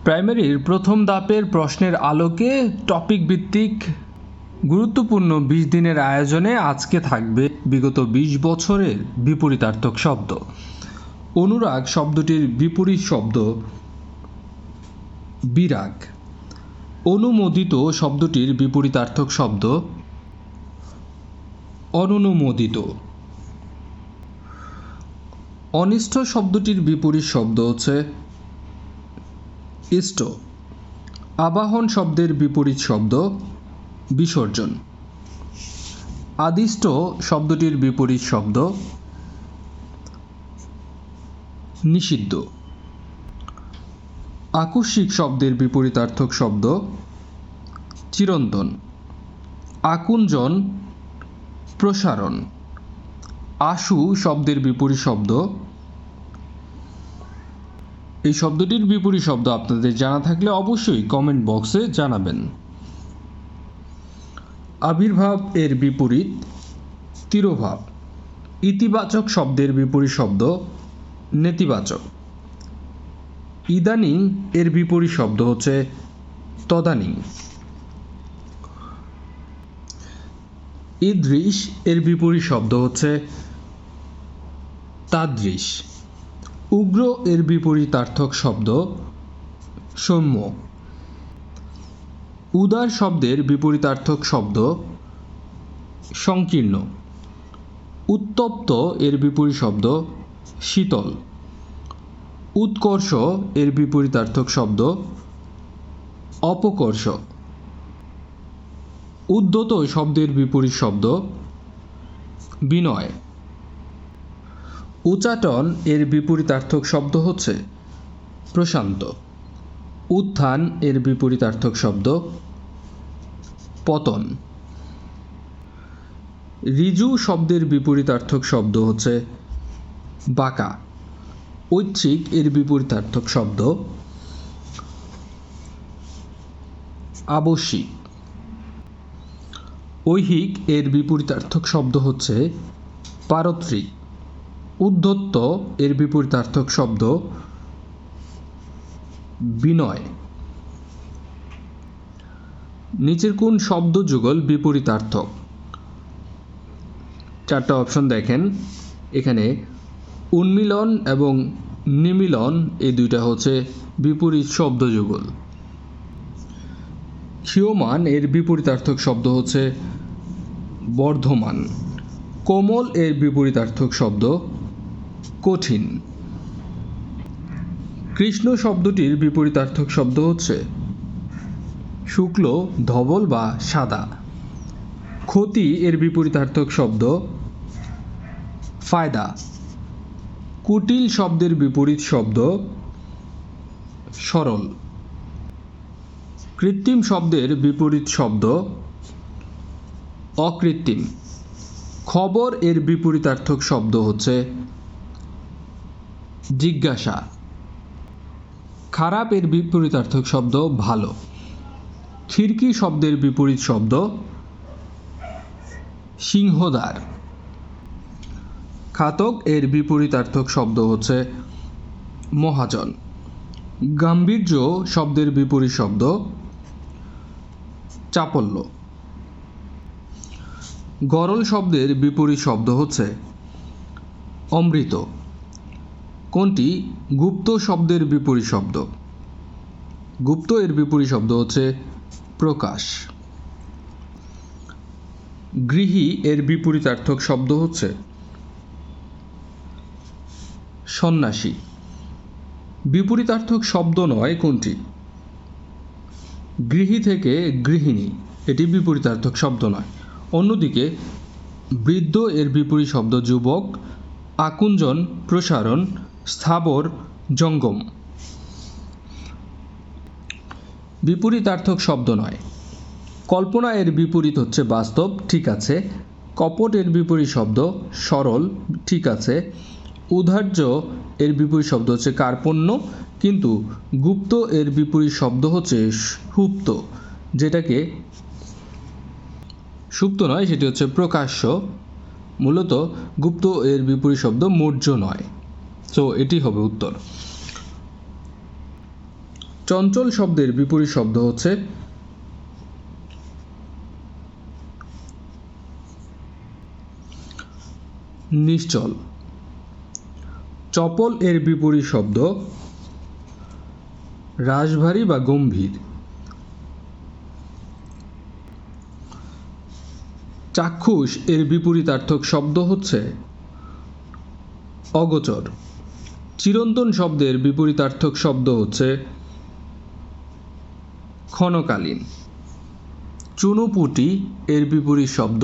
প্রাইমারির প্রথম ধাপের প্রশ্নের আলোকে টপিক ভিত্তিক গুরুত্বপূর্ণ 20 দিনের আয়োজনে আজকে থাকবে বিগত 20 বছরের বিপরীতার্থক শব্দ। অনুরাগ শব্দটির বিপরীত শব্দ বিরাগ। অনুমোদিত শব্দটির বিপরীতার্থক শব্দ অননুমোদিত। অনিষ্ট শব্দটির বিপরীত শব্দ হচ্ছে ইষ্ট। আবাহন শব্দের বিপরীত শব্দ বিসর্জন। আদিষ্ট শব্দটির বিপরীত শব্দ নিষিদ্ধ। আকস্মিক শব্দের বিপরীতার্থক শব্দ চিরন্তন। আকুঞ্চন প্রসারণ। আশু শব্দের বিপরীত শব্দ, এই শব্দটির বিপরীত শব্দ আপনাদের জানা থাকলে অবশ্যই কমেন্ট বক্সে জানাবেন। আবির্ভাব এর বিপরীত তিরোভাব। ইতিবাচক শব্দের বিপরীত শব্দ নেতিবাচক। ইদানিং এর বিপরীত শব্দ হচ্ছে তদানীং। ইদৃশ এর বিপরীত শব্দ হচ্ছে তাদৃশ। উগ্র এর বিপরীতার্থক শব্দ সৌম্য। উদার শব্দের বিপরীতার্থক শব্দ সংকীর্ণ। উত্তপ্ত এর বিপরীত শব্দ শীতল। উৎকর্ষ এর বিপরীতার্থক শব্দ অপকর্ষ। উদ্ধত শব্দের বিপরীত শব্দ বিনয়। উচাটন এর বিপরীতার্থক শব্দ হচ্ছে প্রশান্ত। উত্থান এর বিপরীতার্থক শব্দ পতন। ঋজু শব্দের বিপরীতার্থক শব্দ হচ্ছে বাঁকা। ঐচ্ছিক এর বিপরীতার্থক শব্দ আবশ্যিক। ঐহিক এর বিপরীতার্থক শব্দ হচ্ছে পারত্রিক। উদ্ধত্ত এর বিপরীতার্থক শব্দ বিনয়। নিচের কোন শব্দ যুগল বিপরীতার্থক? চারটা অপশন দেখেন, এখানে উন্মিলন এবং নিমিলন এই দুইটা হচ্ছে বিপরীত শব্দ যুগল। ক্ষীয়মান এর বিপরীতার্থক শব্দ হচ্ছে বর্ধমান। কোমল এর বিপরীতার্থক শব্দ কঠিন। কৃষ্ণ শব্দটির বিপরীতার্থক শব্দ হচ্ছে শুক্ল, ধবল বা সাদা। ক্ষতি এর বিপরীতার্থক শব্দ ফায়দা। কুটিল শব্দের বিপরীত শব্দ সরল। কৃত্রিম শব্দের বিপরীত শব্দ অকৃত্রিম। খবর এর বিপরীতার্থক শব্দ হচ্ছে জিজ্ঞাসা। খারাপ এর বিপরীতার্থক শব্দ ভালো। খিড়কি শব্দের বিপরীত শব্দ সিংহদ্বার। খাতক এর বিপরীতার্থক শব্দ হচ্ছে মহাজন। গাম্ভীর্য শব্দের বিপরীত শব্দ চাপল্য। গরল শব্দের বিপরীত শব্দ হচ্ছে অমৃত। কোনটি গুপ্ত শব্দের বিপরীত শব্দ? গুপ্ত এর বিপরীত শব্দ হচ্ছে প্রকাশ। গৃহী এর বিপরীতার্থক শব্দ হচ্ছে সন্ন্যাসী। বিপরীতার্থক শব্দ নয় কোনটি? গৃহী থেকে গৃহিণী, এটি বিপরীতার্থক শব্দ নয়। অন্যদিকে বৃদ্ধ এর বিপরীত শব্দ যুবক। আকুঞ্চন প্রসারণ। স্থাবর জঙ্গম। বিপরীতার্থক শব্দ নয়। কল্পনা এর বিপরীত হচ্ছে বাস্তব, ঠিক আছে। কপট এর বিপরীত শব্দ সরল, ঠিক আছে। উদার্য এর বিপরীত শব্দ হচ্ছে কার্পণ্য, কিন্তু গুপ্ত এর বিপরীত শব্দ হচ্ছে সুপ্ত, যেটাকে সুপ্ত নয় সেটি হচ্ছে প্রকাশ্য। মূলত গুপ্ত এর বিপরীত শব্দ মৌর্য নয়। সো এটি হবে উত্তর। চঞ্চল শব্দের বিপরীত শব্দ হচ্ছে নিশ্চল। চপল এর বিপরীত শব্দ রাশভারী বা গম্ভীর। চাক্ষুষ এর বিপরীতার্থক শব্দ হচ্ছে অগোচর। চিরন্তন শব্দের বিপরীতার্থক শব্দ হচ্ছে ক্ষণকালীন। চুনোপুঁটি এর বিপরীত শব্দ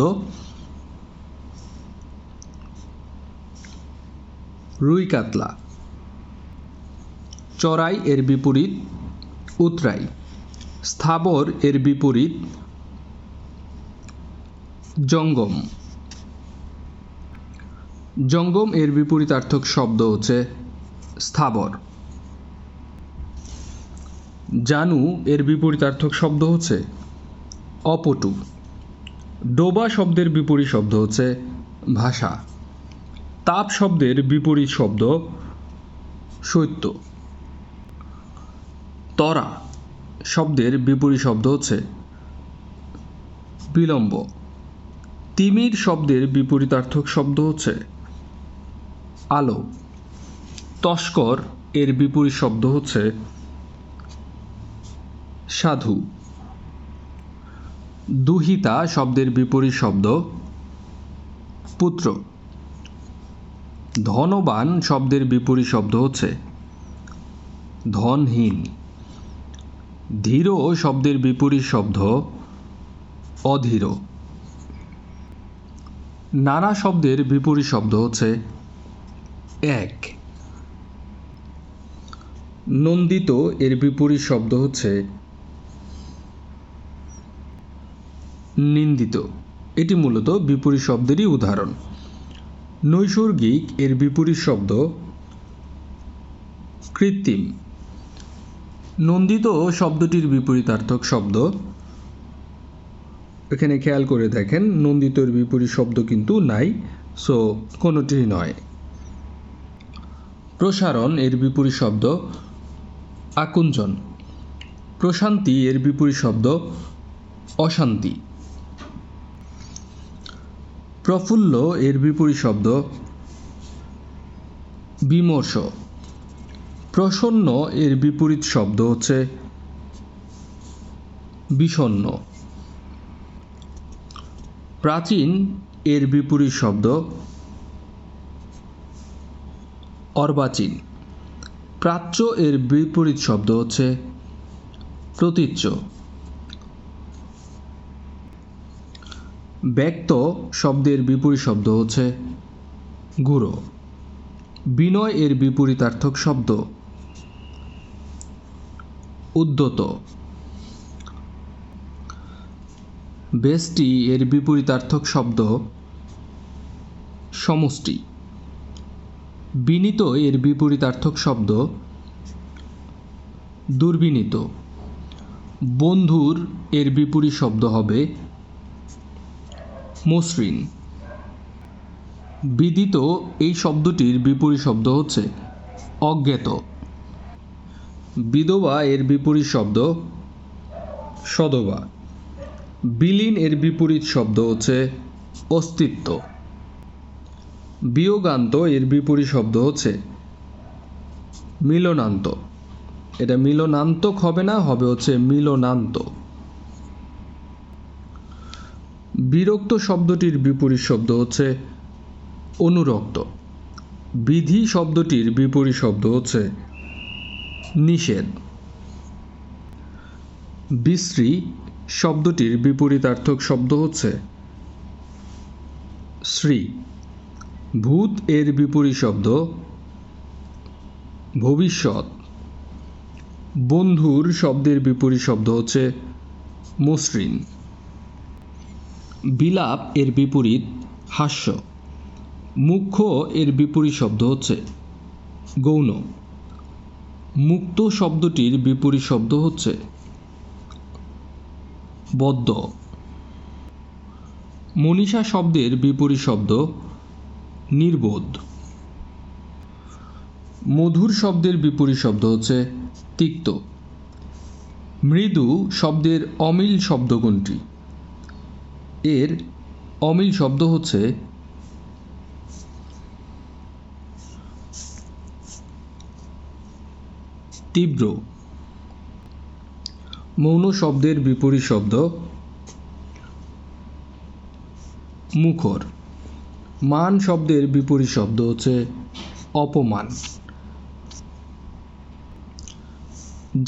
রুই কাতলা। চড়াই এর বিপরীত উতরাই। স্থাবর এর বিপরীত জঙ্গম। জঙ্গম এর বিপরীতার্থক শব্দ হচ্ছে স্থাবর। জানু এর বিপরীতার্থক শব্দ হচ্ছে অপটু। ডোবা শব্দের বিপরীত শব্দ হচ্ছে ভাষা। তাপ শব্দের বিপরীত শব্দ শৈত্য। তরা শব্দের বিপরীত শব্দ হচ্ছে বিলম্ব। তিমির শব্দের বিপরীতার্থক শব্দ হচ্ছে আলো। তস্কর এর বিপরীত শব্দ হচ্ছে সাধু। দুহিতা শব্দের বিপরীত শব্দ পুত্র। ধনবান শব্দের বিপরীত শব্দ হচ্ছে ধনহীন। ধীর শব্দের বিপরীত শব্দ অধীর। নানা শব্দের বিপরীত শব্দ হচ্ছে এক। নন্দিত এর বিপরীত শব্দ হচ্ছে নিন্দিত। এটি মূলত বিপরীত শব্দেরই উদাহরণ। নৈসর্গিক এর বিপরীত শব্দ কৃত্রিম। নন্দিত শব্দটির বিপরীতার্থক শব্দ, এখানে খেয়াল করে দেখেন নন্দিতর বিপরীত শব্দ কিন্তু নাই, সো কোনোটিই নয়। প্রসারণ এর বিপরীত শব্দ আকুঞ্চন। প্রশান্তি এর বিপরীত শব্দ অশান্তি। প্রফুল্ল এর বিপরীত শব্দ বিমর্ষ। প্রসন্ন এর বিপরীত শব্দ হচ্ছে বিষণ্ণ। প্রাচীন এর বিপরীত শব্দ অর্বাচীন। প্রাচ্য এর বিপরীত শব্দ হচ্ছে প্রতীচ্য। ব্যক্ত শব্দের বিপরীত শব্দ হচ্ছে গুরু। বিনয় এর বিপরীতার্থক শব্দ উদ্যত। ব্যষ্টি এর বিপরীতার্থক শব্দ সমষ্টি। বিনীত এর বিপরীতার্থক শব্দ দুর্বিনীত। বন্ধুর এর বিপরীত শব্দ হবে মসৃণ। বিদিত এই শব্দটির বিপরীত শব্দ হচ্ছে অজ্ঞাত। বিধবা এর বিপরীত শব্দ সধবা। বিলীন এর বিপরীত শব্দ হচ্ছে অস্তিত্ব। বিয়োগান্ত এর বিপরীত শব্দ হচ্ছে মিলনান্ত। এটা মিলনান্তক হবে না, হবে হচ্ছে মিলনান্ত। বিরক্ত শব্দটির বিপরীত শব্দ হচ্ছে অনুরক্ত। বিধি শব্দটির বিপরীত শব্দ হচ্ছে নিষেধ। বিশ্রী শব্দটির বিপরীতার্থক শব্দ হচ্ছে শ্রী। ভূত এর বিপরীত শব্দ ভবিষ্যৎ। বন্ধুর শব্দের বিপরীত শব্দ হচ্ছে মসৃণ। বিলাপ এর বিপরীত হাস্য। মুখ্য এর বিপরীত শব্দ হচ্ছে গৌণ। মুক্ত শব্দটির বিপরীত শব্দ হচ্ছে বদ্ধ। মনীষা শব্দের বিপরীত শব্দ নির্বোধ। মধুর শব্দের বিপরীত শব্দ হচ্ছে তিক্ত। মৃদু শব্দের অমিল শব্দ কোনটি? এর অমিল শব্দ হচ্ছে তীব্র। মৌন শব্দের বিপরীত শব্দ মুখর। মান শব্দের বিপরীত শব্দ হচ্ছে অপমান।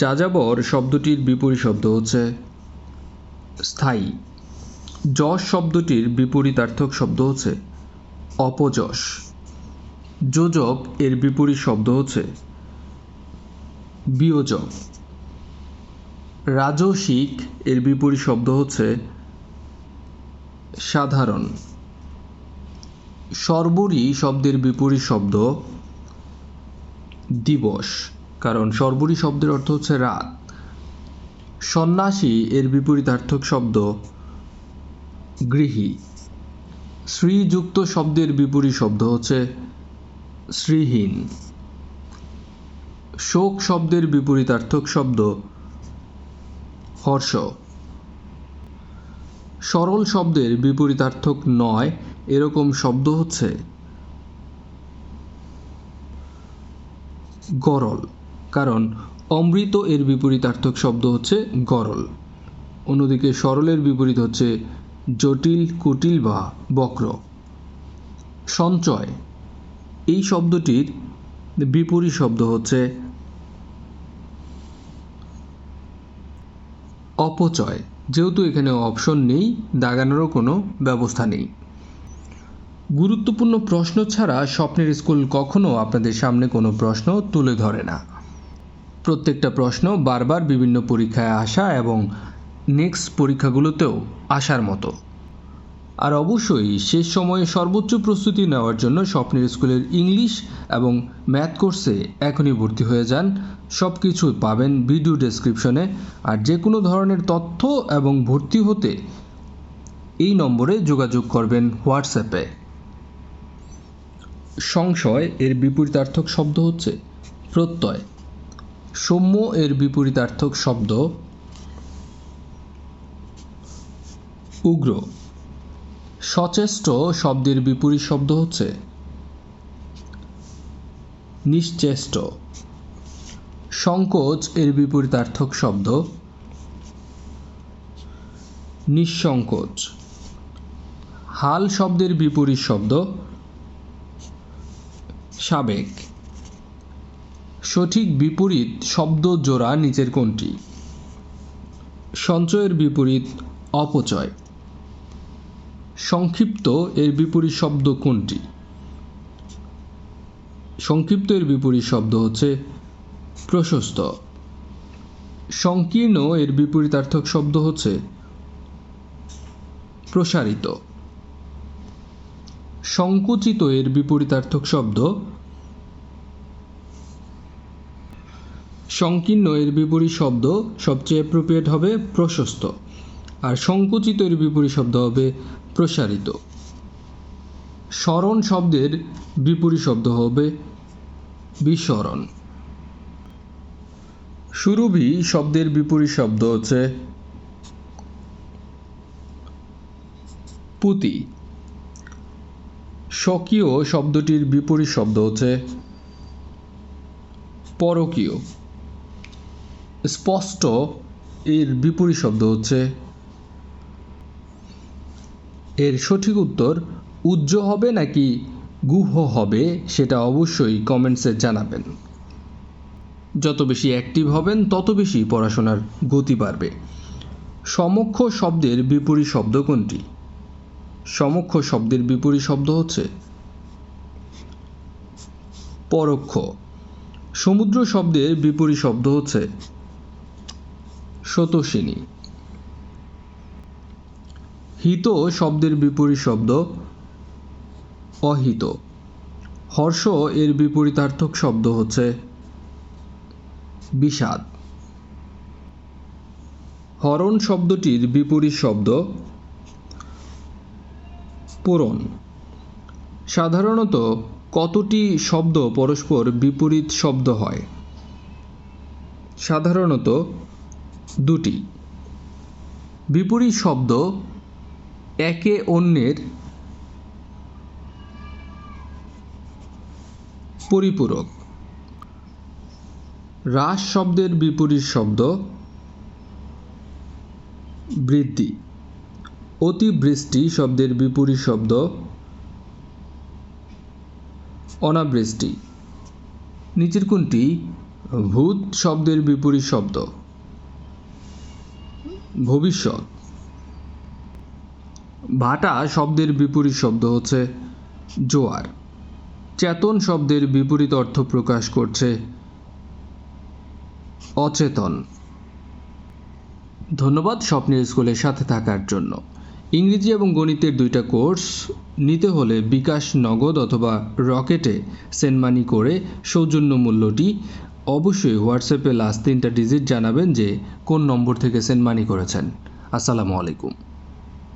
যাযাবর শব্দটির বিপরীত শব্দ হচ্ছে স্থায়ী। যশ শব্দটির বিপরীতার্থক শব্দ হচ্ছে অপযশ। যোজক এর বিপরীত শব্দ হচ্ছে বিয়োজক। রাজসিক এর বিপরীত শব্দ হচ্ছে সাধারণ। শর্বরী শব্দের বিপরীত শব্দ দিবস, কারণ শর্বরী শব্দের অর্থ হচ্ছে রাত। সন্ন্যাসী এর বিপরীতার্থক শব্দ গৃহী। শ্রীযুক্ত শব্দের বিপরীত শব্দ হচ্ছে শ্রীহীন। শোক শব্দের বিপরীতার্থক শব্দ হর্ষ। সরল শব্দের বিপরীতার্থক নয় এরকম শব্দ হচ্ছে গরল, কারণ অমৃত এর বিপরীতার্থক শব্দ হচ্ছে গরল। অন্যদিকে সরলের বিপরীত হচ্ছে জটিল, কুটিল বা বক্র। সঞ্চয় এই শব্দটির বিপরীত শব্দ হচ্ছে অপচয়। যেহেতু এখানে অপশন নেই, দাগানোরও কোনো ব্যবস্থা নেই। গুরুত্বপূর্ণ প্রশ্ন ছাড়া স্বপ্নের স্কুল কখনো আপনাদের সামনে কোনো প্রশ্ন তুলে ধরে না। প্রত্যেকটা প্রশ্ন বারবার বিভিন্ন পরীক্ষায় আসা এবং নেক্সট পরীক্ষাগুলোতেও আসার মতো। আর অবশ্যই শেষ সময়ে সর্বোচ্চ প্রস্তুতি নেওয়ার জন্য স্বপ্নের স্কুলের ইংলিশ এবং ম্যাথ কোর্সে এখনই ভর্তি হয়ে যান। সব কিছুই পাবেন ভিডিও ডেসক্রিপশনে। আর যে কোনো ধরনের তথ্য এবং ভর্তি হতে এই নম্বরে যোগাযোগ করবেন হোয়াটসঅ্যাপে। সংশয় এর বিপরীতার্থক শব্দ হচ্ছে প্রত্যয়। সৌম্য এর বিপরীতার্থক শব্দ উগ্র। সচেষ্ট শব্দের বিপরীত শব্দ হচ্ছে নিশ্চেষ্ট। সংকোচ এর বিপরীতার্থক শব্দ নিঃসংকোচ। হাল শব্দের বিপরীত শব্দ সাবেক। সঠিক বিপরীত শব্দ জোড়া নিচের কোনটি? সঞ্চয়ের বিপরীত অপচয়। সংক্ষিপ্ত এর বিপরীত শব্দ কোনটি? সংক্ষিপ্ত এর বিপরীত শব্দ হচ্ছে প্রশস্ত। সংকীর্ণ এর বিপরীতার্থক শব্দ হচ্ছে প্রসারিত। সংকুচিত এর বিপরীতার্থক শব্দ সংকীর্ণ এর বিপরীত শব্দ সবচেয়ে অ্যাপ্রোপ্রিয়েট হবে প্রশস্ত, আর সংকুচিত এর বিপরীত শব্দ হবে প্রসারিত। স্মরণ শব্দের বিপরীত শব্দ হবে বিস্মরণ। সুরভি শব্দের বিপরীত শব্দ হচ্ছে পুঁতি। স্বকীয় শব্দটির বিপরীত শব্দ হচ্ছে পরকীয়। স্পষ্ট এর বিপরীত শব্দ হচ্ছে এর সঠিক উত্তর উজ্জ্ব হবে নাকি গুহ্য হবে সেটা অবশ্যই কমেন্টসে জানাবেন। যত বেশি অ্যাক্টিভ হবেন তত বেশি পড়াশোনার গতি বাড়বে। সমক্ষ শব্দের বিপরীত শব্দ কোনটি? সমক্ষ শব্দের বিপরীত শব্দ হচ্ছে পরোক্ষ। সমুদ্র শব্দের বিপরীত শব্দ হচ্ছে স্রোতস্বিনী। হিত শব্দের বিপরীত শব্দ অহিত। হর্ষ এর বিপরীতার্থক শব্দ হচ্ছে বিষাদ। হরণ শব্দটির বিপরীত শব্দ পূরণ। সাধারণত কতটি শব্দ পরস্পর বিপরীত শব্দ হয়? সাধারণত দুটি। বিপরীত শব্দ একে অন্যের পরিপূরক। হ্রাস শব্দের বিপরীত শব্দ বৃদ্ধি। অতিবৃষ্টি শব্দের বিপরীত শব্দ অনাবৃষ্টি। নিচের কোনটি ভূত শব্দের বিপরীত শব্দ? ভবিষ্যৎ। ভাটা শব্দের বিপরীত শব্দ হচ্ছে জোয়ার। চেতন শব্দের বিপরীত অর্থ প্রকাশ করছে অচেতন। ধন্যবাদ স্বপ্নের স্কুলের সাথে থাকার জন্য। ইংরেজি এবং গণিতের দুইটা কোর্স নিতে হলে বিকাশ, নগদ অথবা রকেটে সেন্ড মানি করে সৌজন্য মূল্যটি অবশ্যই হোয়াটসঅ্যাপে লাস্ট 3টা ডিজিট জানাবেন যে কোন নম্বর থেকে সেন্ড মানি করেছেন। আসসালামু আলাইকুম।